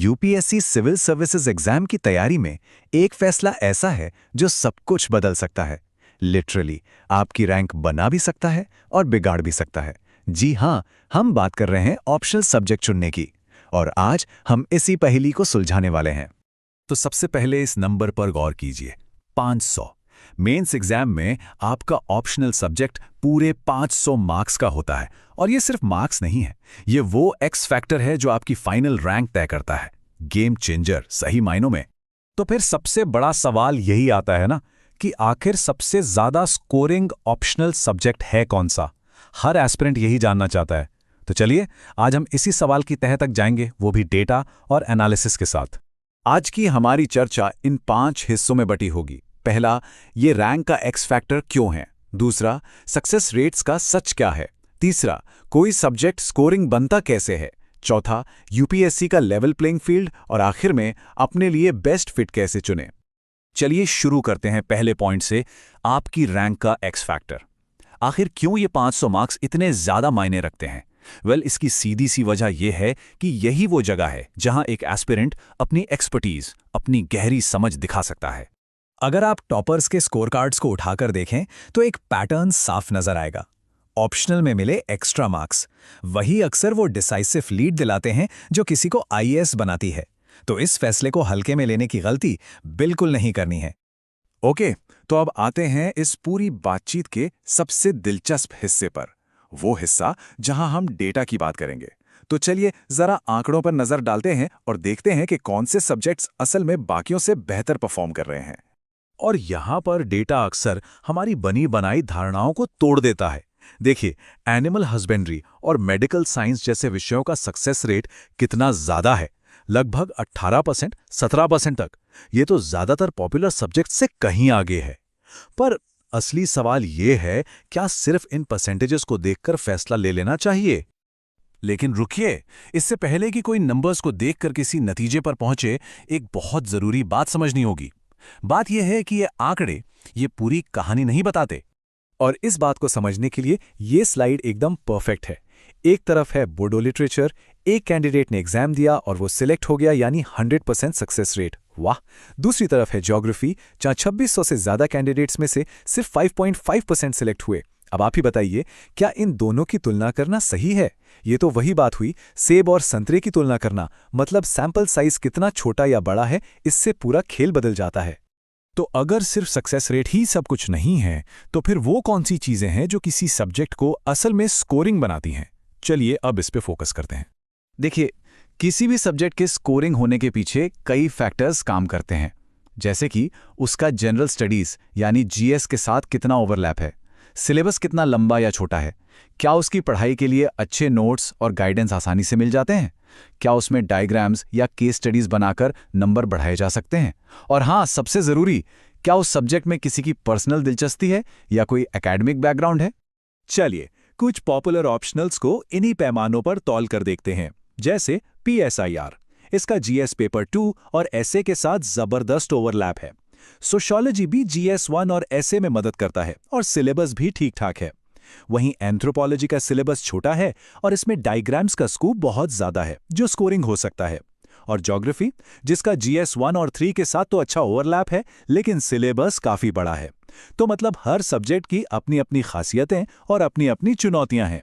UPSC civil services exam की तैयारी में एक फैसला ऐसा है जो सब कुछ बदल सकता है। लिटरली आपकी रैंक बना भी सकता है और बिगाड़ भी सकता है। जी हाँ, हम बात कर रहे हैं ऑप्शनल सब्जेक्ट चुनने की, और आज हम इसी पहेली को सुलझाने वाले हैं। तो सबसे पहले इस नंबर पर गौर कीजिए, 500। मेंस एग्जाम में आपका ऑप्शनल सब्जेक्ट पूरे 500 मार्क्स का होता है, और ये सिर्फ मार्क्स नहीं है, ये वो एक्स फैक्टर है जो आपकी फाइनल रैंक तय करता है। गेम चेंजर सही मायनों में। तो फिर सबसे बड़ा सवाल यही आता है ना कि आखिर सबसे ज्यादा स्कोरिंग ऑप्शनल सब्जेक्ट है कौन सा। हर एस्पिरेंट यही जानना चाहता है। तो चलिए आज हम इसी सवाल की तह तक जाएंगे, वो भी डेटा और एनालिसिस के साथ। आज की हमारी चर्चा इन 5 हिस्सों में बटी होगी। पहला, ये रैंक का एक्स फैक्टर क्यों है। दूसरा, सक्सेस रेट्स का सच क्या है। तीसरा, कोई सब्जेक्ट स्कोरिंग बनता कैसे है। चौथा, यूपीएससी का लेवल प्लेइंग फील्ड। और आखिर में अपने लिए बेस्ट फिट कैसे चुने। चलिए शुरू करते हैं पहले पॉइंट से, आपकी रैंक का एक्स फैक्टर। आखिर क्यों ये 500 मार्क्स इतने ज्यादा मायने रखते हैं। इसकी सीधी सी वजह यह है कि यही वो जगह है जहां एक एस्पिरेंट अपनी एक्सपर्टीज, अपनी गहरी समझ दिखा सकता है। अगर आप टॉपर्स के स्कोर कार्ड्स को उठाकर देखें तो एक पैटर्न साफ नजर आएगा। ऑप्शनल में मिले एक्स्ट्रा मार्क्स वही अक्सर वो डिसाइसिव लीड दिलाते हैं जो किसी को आईएएस बनाती है। तो इस फैसले को हल्के में लेने की गलती बिल्कुल नहीं करनी है। ओके, तो अब आते हैं इस पूरी बातचीत के सबसे दिलचस्प हिस्से पर, वो हिस्सा जहां हम डेटा की बात करेंगे। तो चलिए जरा आंकड़ों पर नजर डालते हैं और देखते हैं कि कौन से सब्जेक्ट्स असल में बाकियों से बेहतर परफॉर्म कर रहे हैं। और यहां पर डेटा अक्सर हमारी बनी बनाई धारणाओं को तोड़ देता है। देखिए, एनिमल हस्बेंड्री और मेडिकल साइंस जैसे विषयों का सक्सेस रेट कितना ज्यादा है, लगभग 18%, 17% तक। ये तो ज्यादातर पॉपुलर सब्जेक्ट से कहीं आगे है। पर असली सवाल ये है, क्या सिर्फ इन परसेंटेजेस को देखकर फैसला ले लेना चाहिए। लेकिन रुकिए, इससे पहले कि कोई नंबर्स को देखकर किसी नतीजे पर पहुंचे, एक बहुत जरूरी बात समझनी होगी। बात यह है कि ये आंकड़े ये पूरी कहानी नहीं बताते। और इस बात को समझने के लिए ये स्लाइड एकदम परफेक्ट है। एक तरफ है बोडो लिटरेचर, एक कैंडिडेट ने एग्जाम दिया और वो सिलेक्ट हो गया, यानी 100% सक्सेस रेट, वाह। दूसरी तरफ है ज्योग्राफी, जहां 2600 से ज्यादा कैंडिडेट्स में से सिर्फ 5.5% सिलेक्ट हुए। अब आप ही बताइए, क्या इन दोनों की तुलना करना सही है। ये तो वही बात हुई सेब और संतरे की तुलना करना, मतलब सैंपल साइज कितना छोटा या बड़ा है, इससे पूरा खेल बदल जाता है। तो अगर सिर्फ सक्सेस रेट ही सब कुछ नहीं है, तो फिर वो कौन सी चीजें हैं जो किसी सब्जेक्ट को असल में स्कोरिंग बनाती हैं। चलिए अब इस पे फोकस करते हैं। देखिए, किसी भी सब्जेक्ट के स्कोरिंग होने के पीछे कई फैक्टर्स काम करते हैं, जैसे कि उसका जनरल स्टडीज यानी जीएस के साथ कितना ओवरलैप है, सिलेबस कितना लंबा या छोटा है, क्या उसकी पढ़ाई के लिए अच्छे नोट्स और गाइडेंस आसानी से मिल जाते हैं, क्या उसमें डायग्राम्स या केस स्टडीज बनाकर नंबर बढ़ाए जा सकते हैं, और हाँ, सबसे जरूरी, क्या उस सब्जेक्ट में किसी की पर्सनल दिलचस्पी है या कोई एकेडमिक बैकग्राउंड है। चलिए कुछ पॉपुलर ऑप्शनल्स को इन्हीं पैमानों पर तौल कर देखते हैं। जैसे पीएसआईआर, इसका जीएस पेपर 2 और एसए के साथ जबरदस्त ओवरलैप है। सोशियोलॉजी भी जीएस 1 और एसए में मदद करता है और सिलेबस भी ठीक ठाक है। वहीं एंथ्रोपोलॉजी का सिलेबस छोटा है और इसमें डायग्राम्स का स्कोप बहुत ज्यादा है, जो स्कोरिंग हो सकता है। और ज्योग्राफी, जिसका जीएस 1 और 3 के साथ तो अच्छा ओवरलैप है, लेकिन सिलेबस काफी बड़ा है। तो मतलब हर सब्जेक्ट की अपनी अपनी खासियतें और अपनी अपनी चुनौतियां हैं।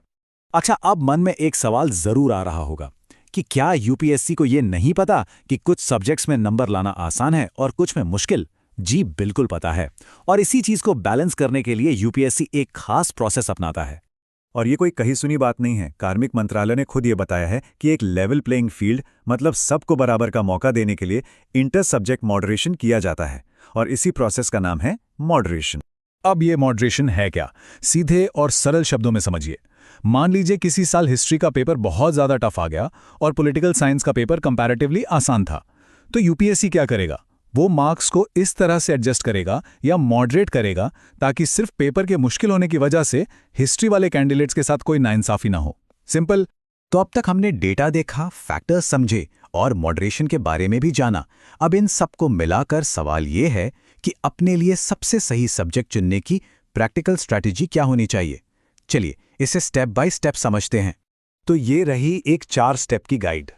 अच्छा, अब मन में एक सवाल जरूर आ रहा होगा कि क्या यूपीएससी को यह नहीं पता कि कुछ सब्जेक्ट्स में नंबर लाना आसान है और कुछ में मुश्किल। जी बिल्कुल पता है, और इसी चीज को बैलेंस करने के लिए यूपीएससी एक खास प्रोसेस अपनाता है। और ये कोई कही सुनी बात नहीं है। कार्मिक मंत्रालय ने खुद ये बताया है कि एक लेवल प्लेइंग फील्ड, मतलब सबको बराबर का मौका देने के लिए इंटर सब्जेक्ट मॉडरेशन किया जाता है, और इसी प्रोसेस का नाम है मॉडरेशन। अब ये मॉडरेशन है क्या, सीधे और सरल शब्दों में समझिए। मान लीजिए किसी साल हिस्ट्री का पेपर बहुत ज्यादा टफ आ गया और पॉलिटिकल साइंस का पेपर कंपैरेटिवली आसान था। तो यूपीएससी क्या करेगा, वो मार्क्स को इस तरह से एडजस्ट करेगा या मॉडरेट करेगा ताकि सिर्फ पेपर के मुश्किल होने की वजह से हिस्ट्री वाले कैंडिडेट्स के साथ कोई नाइंसाफी ना हो। सिंपल। तो अब तक हमने डेटा देखा, फैक्टर्स समझे और मॉडरेशन के बारे में भी जाना। अब इन सबको मिलाकर सवाल ये है कि अपने लिए सबसे सही सब्जेक्ट चुनने की प्रैक्टिकल स्ट्रैटेजी क्या होनी चाहिए। चलिए इसे स्टेप बाय स्टेप समझते हैं। तो ये रही एक 4 स्टेप की गाइड।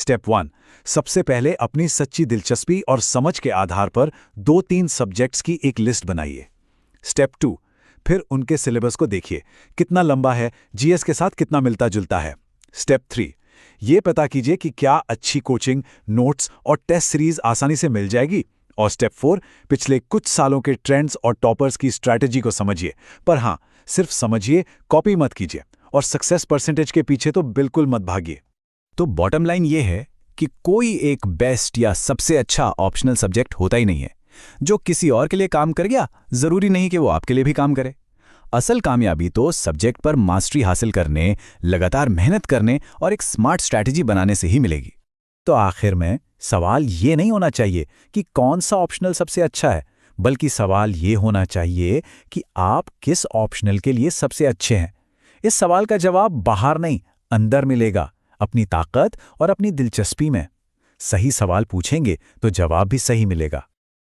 स्टेप 1, सबसे पहले अपनी सच्ची दिलचस्पी और समझ के आधार पर 2-3 सब्जेक्ट्स की एक लिस्ट बनाइए। स्टेप 2, फिर उनके सिलेबस को देखिए, कितना लंबा है, जीएस के साथ कितना मिलता जुलता है। स्टेप 3, ये पता कीजिए कि क्या अच्छी कोचिंग, नोट्स और टेस्ट सीरीज आसानी से मिल जाएगी। और स्टेप 4, पिछले कुछ सालों के ट्रेंड्स और टॉपर्स की स्ट्रैटेजी को समझिए। पर हाँ, सिर्फ समझिए, कॉपी मत कीजिए, और सक्सेस परसेंटेज के पीछे तो बिल्कुल मत भागिए। तो बॉटम लाइन ये है कि कोई एक बेस्ट या सबसे अच्छा ऑप्शनल सब्जेक्ट होता ही नहीं है। जो किसी और के लिए काम कर गया, जरूरी नहीं कि वो आपके लिए भी काम करे। असल कामयाबी तो सब्जेक्ट पर मास्टरी हासिल करने, लगातार मेहनत करने और एक स्मार्ट स्ट्रैटेजी बनाने से ही मिलेगी। तो आखिर में सवाल ये नहीं होना चाहिए कि कौन सा ऑप्शनल सबसे अच्छा है, बल्कि सवाल ये होना चाहिए कि आप किस ऑप्शनल के लिए सबसे अच्छे हैं। इस सवाल का जवाब बाहर नहीं, अंदर मिलेगा, अपनी ताकत और अपनी दिलचस्पी में। सही सवाल पूछेंगे तो जवाब भी सही मिलेगा।